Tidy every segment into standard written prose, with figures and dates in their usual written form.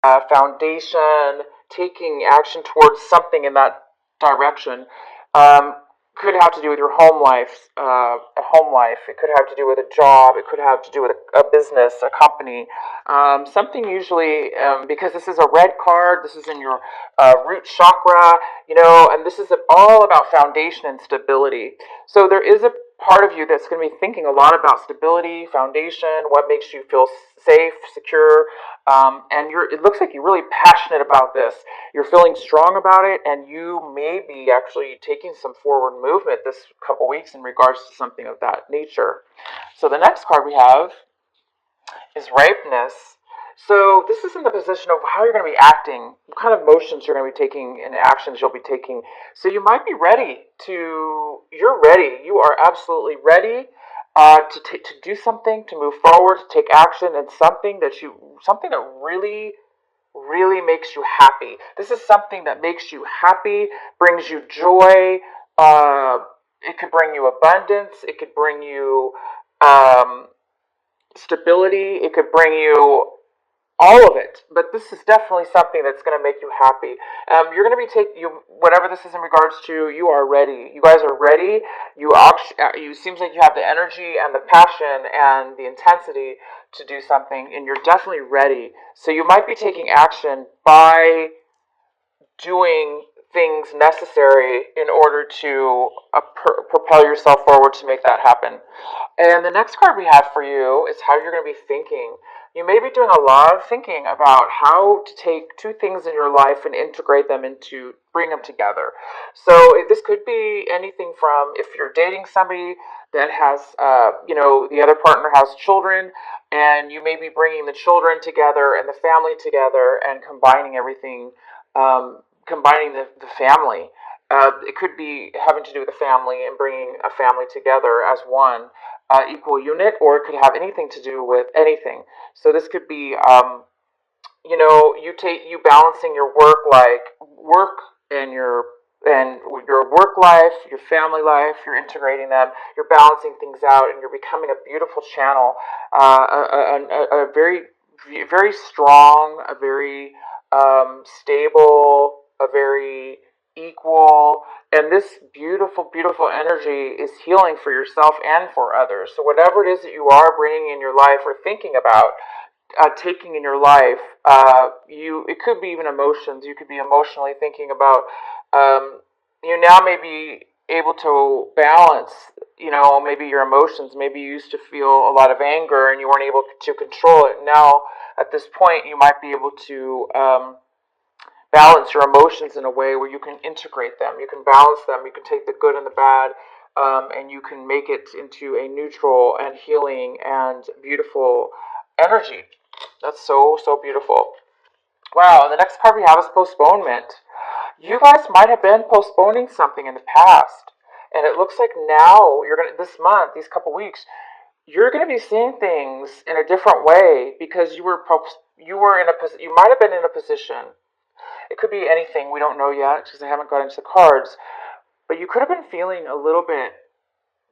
foundation, taking action towards something in that direction. Um, could have to do with your home life, a home life. It could have to do with a job. It could have to do with a business, a company, something usually, because this is a red card. This is in your root chakra, and this is all about foundation and stability. So there is a part of you that's going to be thinking a lot about stability, foundation, what makes you feel safe, secure, and it looks like you're really passionate about this. You're feeling strong about it, and you may be actually taking some forward movement this couple weeks in regards to something of that nature. So the next card we have is ripeness. So this is in the position of how you're going to be acting, what kind of motions you're going to be taking and actions you'll be taking. So you might be ready you're ready. You are absolutely ready to do something, to move forward, to take action, and something that really really makes you happy. This is something that makes you happy, brings you joy. It could bring you abundance. It could bring you um, stability. It could bring you all of it. But this is definitely something that's going to make you happy. You're going to be whatever this is in regards to. You are ready. You guys are ready. You seems like you have the energy and the passion and the intensity to do something, and you're definitely ready. So you might be taking action by doing things necessary in order to propel yourself forward to make that happen. And the next card we have for you is how you're going to be thinking. You may be doing a lot of thinking about how to take two things in your life and integrate them bring them together. So this could be anything from if you're dating somebody that has, the other partner has children, and you may be bringing the children together and the family together and combining everything, combining the family. It could be having to do with the family and bringing a family together as one equal unit, or it could have anything to do with anything. So this could be, you balancing your work and your work life, your family life. You're integrating them. You're balancing things out, and you're becoming a beautiful channel, a very very strong, a very stable, a very equal, and this beautiful, beautiful energy is healing for yourself and for others. So whatever it is that you are bringing in your life or thinking about taking in your life, it could be even emotions. You could be emotionally thinking about, you now may be able to balance, maybe your emotions. Maybe you used to feel a lot of anger and you weren't able to control it. Now, at this point, you might be able to balance your emotions in a way where you can integrate them. You can balance them. You can take the good and the bad, and you can make it into a neutral and healing and beautiful energy. That's so, so beautiful. Wow, and the next card we have is postponement. You guys might have been postponing something in the past, and it looks like now this month, these couple weeks, you're gonna be seeing things in a different way because you might have been in a position. It could be anything, we don't know yet because I haven't got into the cards, but you could have been feeling a little bit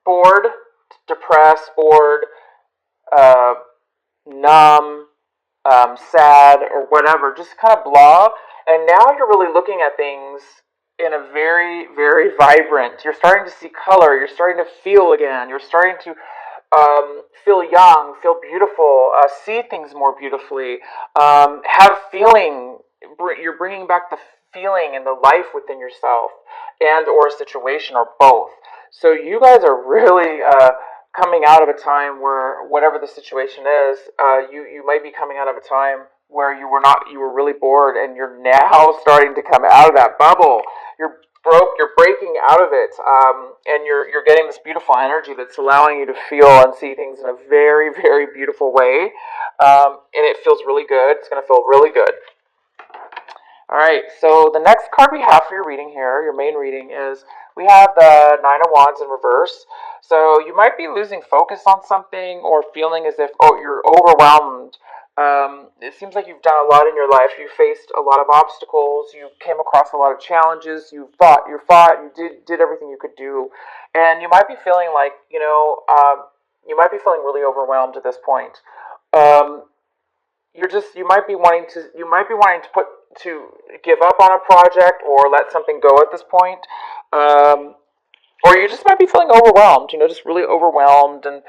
bored, depressed, bored, uh, numb, sad, or whatever, just kind of blah. And now you're really looking at things in a very, very vibrant. You're starting to see color. You're starting to feel again. You're starting to feel young, feel beautiful, see things more beautifully, have feeling. You're bringing back the feeling and the life within yourself, and or a situation, or both. So you guys are really coming out of a time where whatever the situation is, you might be coming out of a time where you were really bored, and you're now starting to come out of that bubble. You're breaking out of it, and you're getting this beautiful energy that's allowing you to feel and see things in a very, very beautiful way, and it feels really good. It's going to feel really good. All right, so the next card we have for your reading here, your main reading, is we have the Nine of Wands in reverse. So you might be losing focus on something or feeling as if, you're overwhelmed. It seems like you've done a lot in your life. You faced a lot of obstacles. You came across a lot of challenges. You did everything you could do. And you might be feeling like, you might be feeling really overwhelmed at this point. Um, you might be wanting to give up on a project or let something go at this point. Um, or you just might be feeling overwhelmed, just really overwhelmed and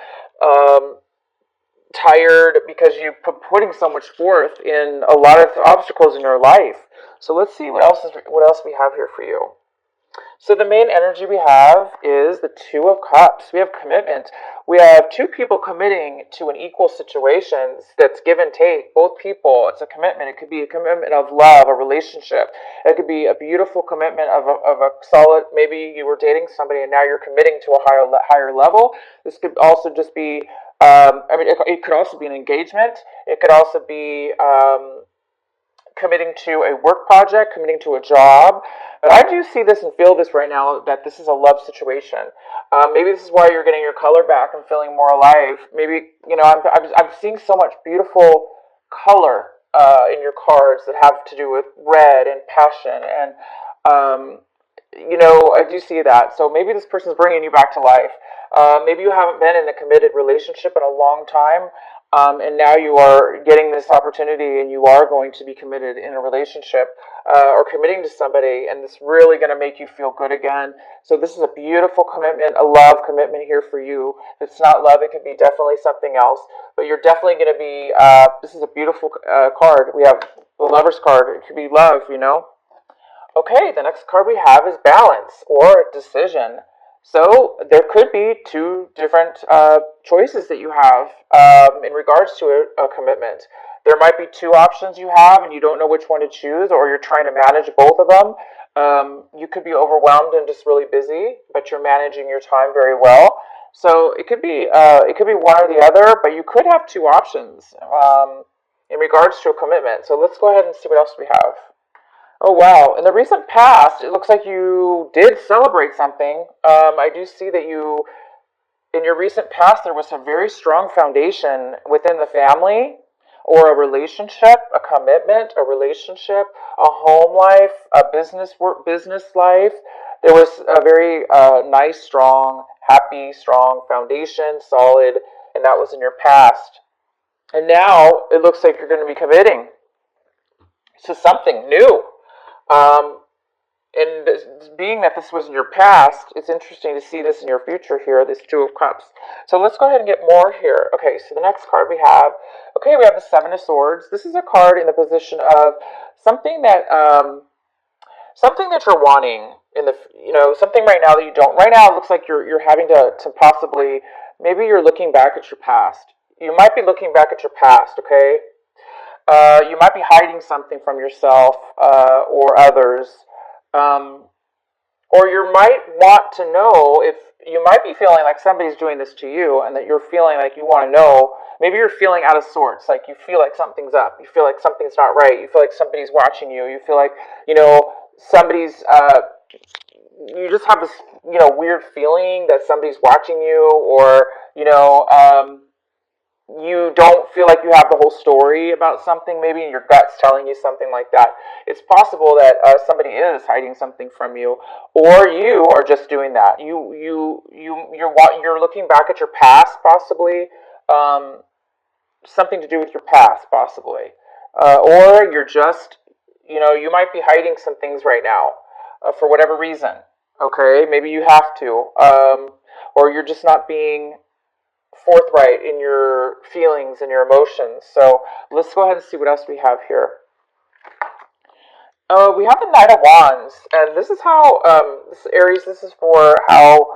um, tired because you've been putting so much forth in a lot of obstacles in your life. So let's see what else we have here for you. So the main energy we have is the Two of Cups. We have commitment. We have two people committing to an equal situation that's give and take. Both people, it's a commitment. It could be a commitment of love, a relationship. It could be a beautiful commitment of a solid, maybe you were dating somebody and now you're committing to a higher level. This could also just be, it could also be an engagement. It could also be committing to a work project, committing to a job. But I do see this and feel this right now that this is a love situation. Maybe this is why you're getting your color back and feeling more alive. Maybe, I'm seeing so much beautiful color in your cards that have to do with red and passion. And, I do see that. So maybe this person's bringing you back to life. Maybe you haven't been in a committed relationship in a long time. And now you are getting this opportunity and you are going to be committed in a relationship or committing to somebody, and it's really going to make you feel good again. So this is a beautiful commitment, a love commitment here for you. If it's not love, it could be definitely something else, but you're definitely going to be, this is a beautiful card. We have the Lover's card. It could be love. Okay, the next card we have is balance or decision. So there could be two different choices that you have in regards to a commitment. There might be two options you have, and you don't know which one to choose, or you're trying to manage both of them. You could be overwhelmed and just really busy, but you're managing your time very well. So it could be one or the other, but you could have two options in regards to a commitment. So let's go ahead and see what else we have. Oh wow! In the recent past, it looks like you did celebrate something. I do see that in your recent past, there was a very strong foundation within the family, or a relationship, a commitment, a relationship, a home life, a business life. There was a very nice, strong, happy, strong foundation, solid, and that was in your past. And now it looks like you're going to be committing to something new. Um, and being that this was in your past, it's interesting to see this in your future here, this Two of Cups. So let's go ahead and get more here. Okay, so the next card we have the Seven of Swords. This is a card in the position of something that, you're wanting in the, something right now that you don't. Right now it looks like you're having to possibly, maybe you're looking back at your past. You might be looking back at your past, okay? You might be hiding something from yourself or others. Um, or you might want to know if you might be feeling like somebody's doing this to you and that you're feeling like you want to know. Maybe you're feeling out of sorts, like you feel like something's up. You feel like something's not right. You feel like somebody's watching you. You feel like, somebody's, you just have this, weird feeling that somebody's watching you, or, you don't feel like you have the whole story about something, maybe your gut's telling you something like that. It's possible that somebody is hiding something from you, or you are just doing that. You're looking back at your past, possibly, something to do with your past, possibly, or you're just, you might be hiding some things right now for whatever reason. Okay, maybe you have to, or you're just not being forthright in your feelings and your emotions. So let's go ahead and see what else we have here. We have the Knight of Wands, and this is how, this Aries, this is for how,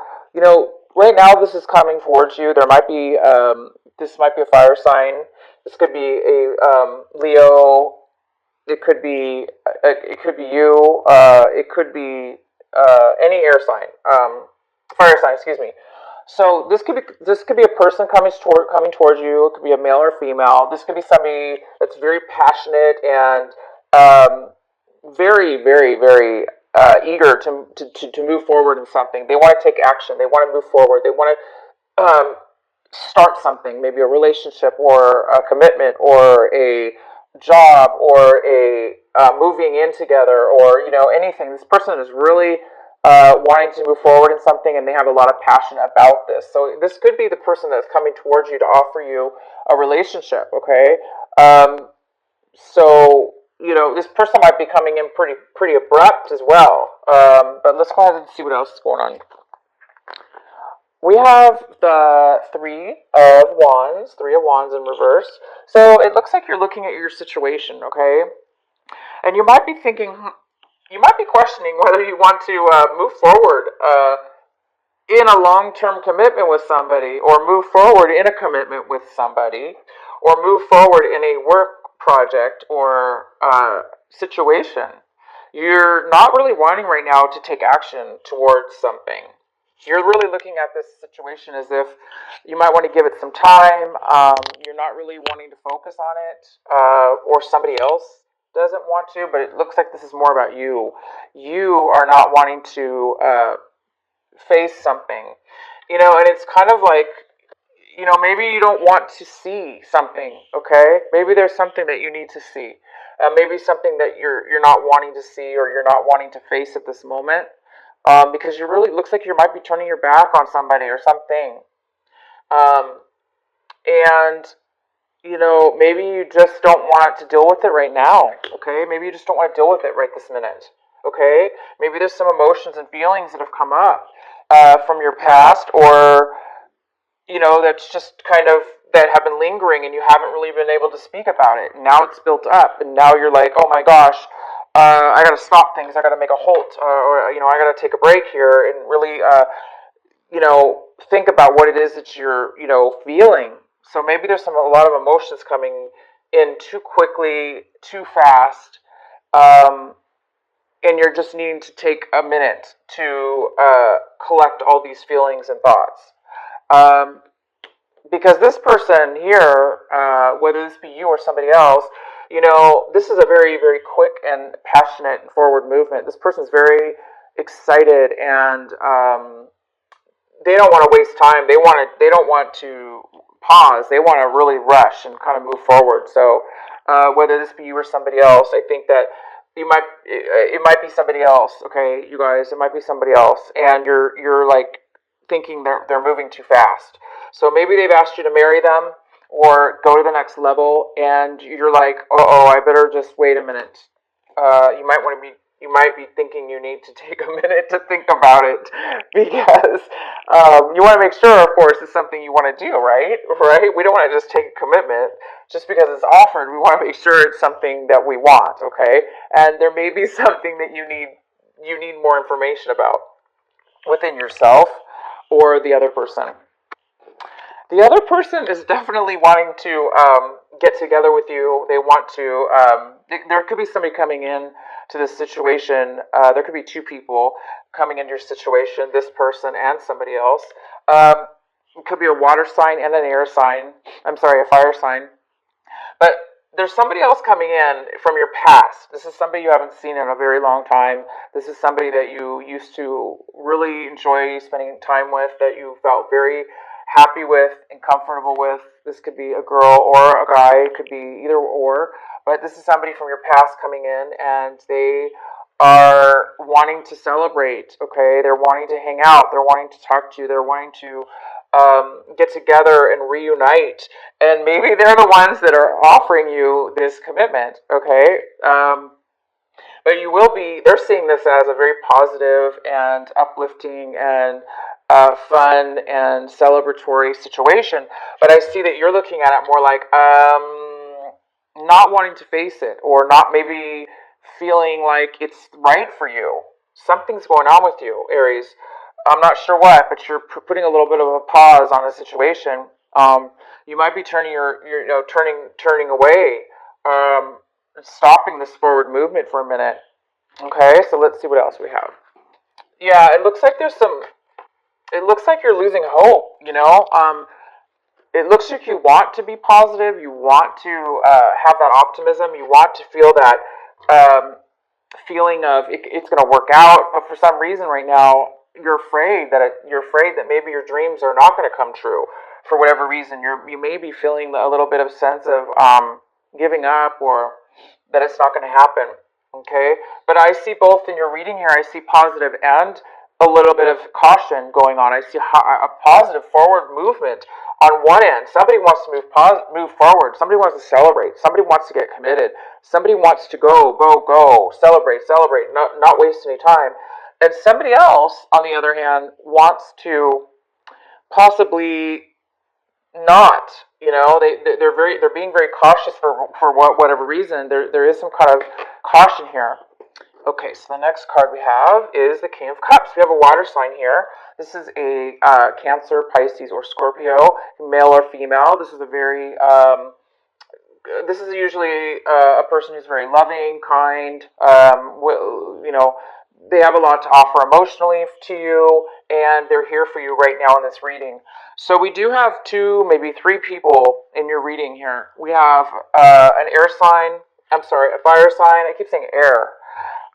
right now this is coming towards you. There might be, this might be a fire sign. This could be a Leo. It could be you. It could be any air sign, fire sign. Excuse me. So this could be a person coming towards you. It could be a male or female. This could be somebody that's very passionate and very, very, very eager to move forward in something. They want to take action. They want to move forward. They want to start something, maybe a relationship or a commitment or a job or a moving in together, or anything. This person is really wanting to move forward in something, and they have a lot of passion about this. So this could be the person that's coming towards you to offer you a relationship. Okay, So, this person might be coming in pretty abrupt as well. But let's go ahead and see what else is going on. We have the Three of Wands in reverse. So it looks like you're looking at your situation, okay? And you might be thinking, you might be questioning whether you want to move forward in a long-term commitment with somebody, or move forward in a commitment with somebody, or move forward in a work project or situation. You're not really wanting right now to take action towards something. You're really looking at this situation as if you might want to give it some time. You're not really wanting to focus on it, or somebody else doesn't want to, but it looks like this is more about you. You are not wanting to face something, and it's kind of like, maybe you don't want to see something, okay? Maybe there's something that you need to see. Maybe something that you're not wanting to see, or you're not wanting to face at this moment, because you really looks like you might be turning your back on somebody or something, um, and maybe you just don't want to deal with it right now, okay? Maybe you just don't want to deal with it right this minute, okay? Maybe there's some emotions and feelings that have come up from your past, or that's just kind of that have been lingering, and you haven't really been able to speak about it. Now it's built up, and now you're like, oh my gosh, I got to stop things. I got to make a halt, or I got to take a break here and really, think about what it is that you're, feeling. So maybe there's a lot of emotions coming in too quickly, too fast, um, and you're just needing to take a minute to collect all these feelings and thoughts. Um, because this person here, whether this be you or somebody else, this is a very, very quick and passionate and forward movement. This person's very excited, and they don't want to waste time. They don't want to pause. They want to really rush and kind of move forward. So whether this be you or somebody else, I think that it might be somebody else. Okay, you guys, it might be somebody else, and you're like thinking they're moving too fast. So maybe they've asked you to marry them or go to the next level, and you're like, oh, I better just wait a minute. You might be thinking you need to take a minute to think about it, because you want to make sure, of course, it's something you want to do, right? Right? We don't want to just take a commitment just because it's offered. We want to make sure it's something that we want, okay? And there may be something that you need more information about within yourself or the other person. The other person is definitely wanting to get together with you. They want to. There could be somebody coming in to this situation. There could be two people coming into your situation. This person and somebody else. Um, it could be a water sign and an air sign. I'm sorry, a fire sign. But there's somebody else coming in from your past. This is somebody you haven't seen in a very long time. This is somebody that you used to really enjoy spending time with, that you felt very happy with and comfortable with. This could be a girl or a guy, it could be either or. But this is somebody from your past coming in, and they are wanting to celebrate, okay? They're wanting to hang out, they're wanting to talk to you, they're wanting to get together and reunite, and maybe they're the ones that are offering you this commitment, okay? But they're seeing this as a very positive and uplifting and fun and celebratory situation. But I see that you're looking at it more like not wanting to face it, or not maybe feeling like it's right for you. Something's going on with you, Aries. I'm not sure what, but you're putting a little bit of a pause on the situation. You might be turning away, stopping this forward movement for a minute. Okay, so let's see what else we have. Yeah, it looks like there's some. It looks like you're losing hope. It looks like you want to be positive. You want to have that optimism. You want to feel that feeling of it's going to work out. But for some reason, right now, you're afraid that maybe your dreams are not going to come true. For whatever reason, you may be feeling a little bit of sense of giving up, or that it's not going to happen. Okay, but I see both in your reading here. I see positive and a little bit of caution going on. I see a positive forward movement on one end. Somebody wants to move forward. Somebody wants to celebrate. Somebody wants to get committed. Somebody wants to go, celebrate, not waste any time. And somebody else, on the other hand, wants to possibly not. They're being very cautious for whatever reason. There is some kind of caution here. Okay, so the next card we have is the King of Cups. We have a water sign here. This is a Cancer, Pisces, or Scorpio, male or female. This is usually a person who's very loving, kind. They have a lot to offer emotionally to you, and they're here for you right now in this reading. So we do have two, maybe three people in your reading here. We have an air sign. I'm sorry, a fire sign. I keep saying air.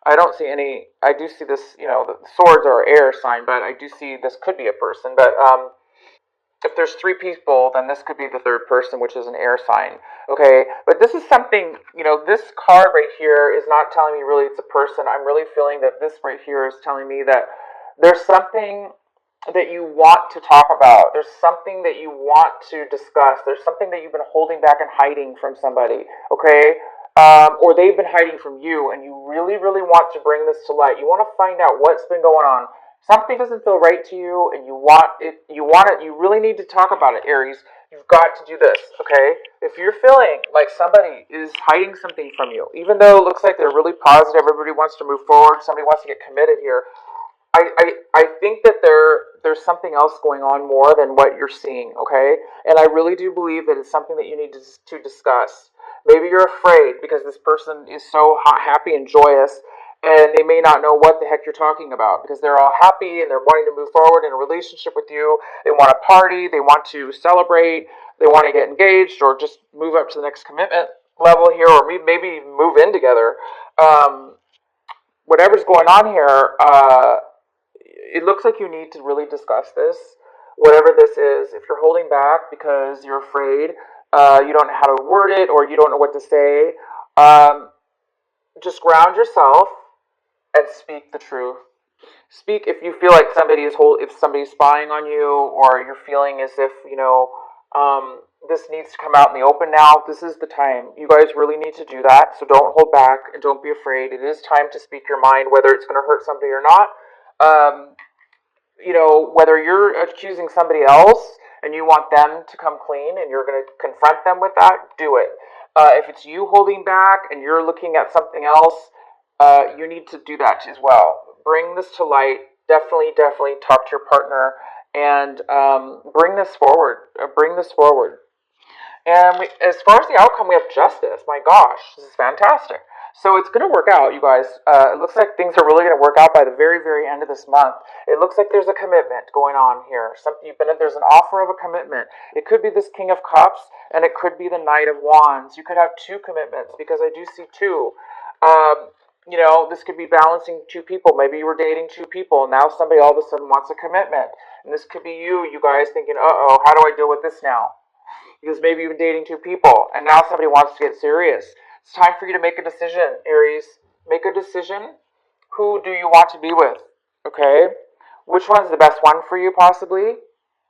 I don't see any. I do see this. The swords are air sign, but I do see this could be a person. But if there's three people, then this could be the third person, which is an air sign. Okay, but this is something, this card right here is not telling me really it's a person. I'm really feeling that this right here is telling me that there's something that you want to talk about. There's something that you want to discuss. There's something that you've been holding back and hiding from somebody, okay? Or they've been hiding from you, and you really, really want to bring this to light. You want to find out what's been going on. Something doesn't feel right to you, and you want it. You really need to talk about it, Aries. You've got to do this, okay? If you're feeling like somebody is hiding something from you, even though it looks like they're really positive, everybody wants to move forward, somebody wants to get committed here, I think that there's something else going on more than what you're seeing, okay? And I really do believe that it's something that you need to discuss. Maybe you're afraid because this person is so happy and joyous, and they may not know what the heck you're talking about because they're all happy and they're wanting to move forward in a relationship with you. They want to party, they want to celebrate, they want to get engaged or just move up to the next commitment level here, or maybe move in together. Whatever's going on here, it looks like you need to really discuss this, whatever this is. If you're holding back because you're afraid, you don't know how to word it, or you don't know what to say, just ground yourself and speak the truth. Speak if you feel like if somebody's spying on you, or you're feeling as if this needs to come out in the open now. This is the time. You guys really need to do that. So don't hold back and don't be afraid. It is time to speak your mind, whether it's going to hurt somebody or not. Whether you're accusing somebody else and you want them to come clean and you're going to confront them with that, do it. If it's you holding back and you're looking at something else, you need to do that as well. Bring this to light. Definitely talk to your partner and bring this forward. And as far as the outcome, we have justice. My gosh, this is fantastic. So it's going to work out, you guys. It looks like things are really going to work out by the very, very end of this month. It looks like there's a commitment going on here. There's an offer of a commitment. It could be this King of Cups, and it could be the Knight of Wands. You could have two commitments, because I do see two. This could be balancing two people. Maybe you were dating two people, and now somebody all of a sudden wants a commitment. And this could be you guys thinking, uh-oh, how do I deal with this now? Because maybe you've been dating two people, and now somebody wants to get serious. It's time for you to make a decision, Aries. Make a decision. Who do you want to be with? Okay? Which one's the best one for you, possibly?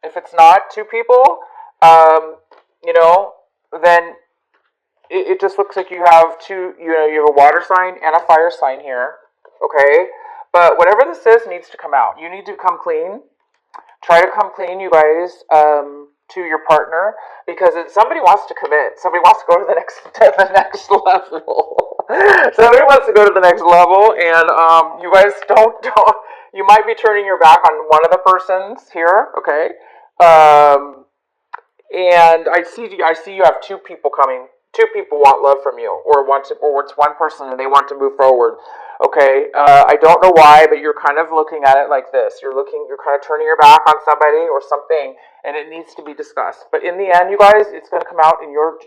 If it's not two people, then it just looks like you have two, you have a water sign and a fire sign here. Okay? But whatever this is needs to come out. You need to come clean. Try to come clean, you guys, to your partner, because somebody wants to commit. Somebody wants to go to the next level. Somebody wants to go to the next level, and you guys don't. You might be turning your back on one of the persons here. Okay, and I see you have two people coming. Two people want love from you, or it's one person and they want to move forward. Okay, I don't know why, but you're kind of looking at it like this. You're kind of turning your back on somebody or something, and it needs to be discussed. But in the end, you guys, it's going to come out in your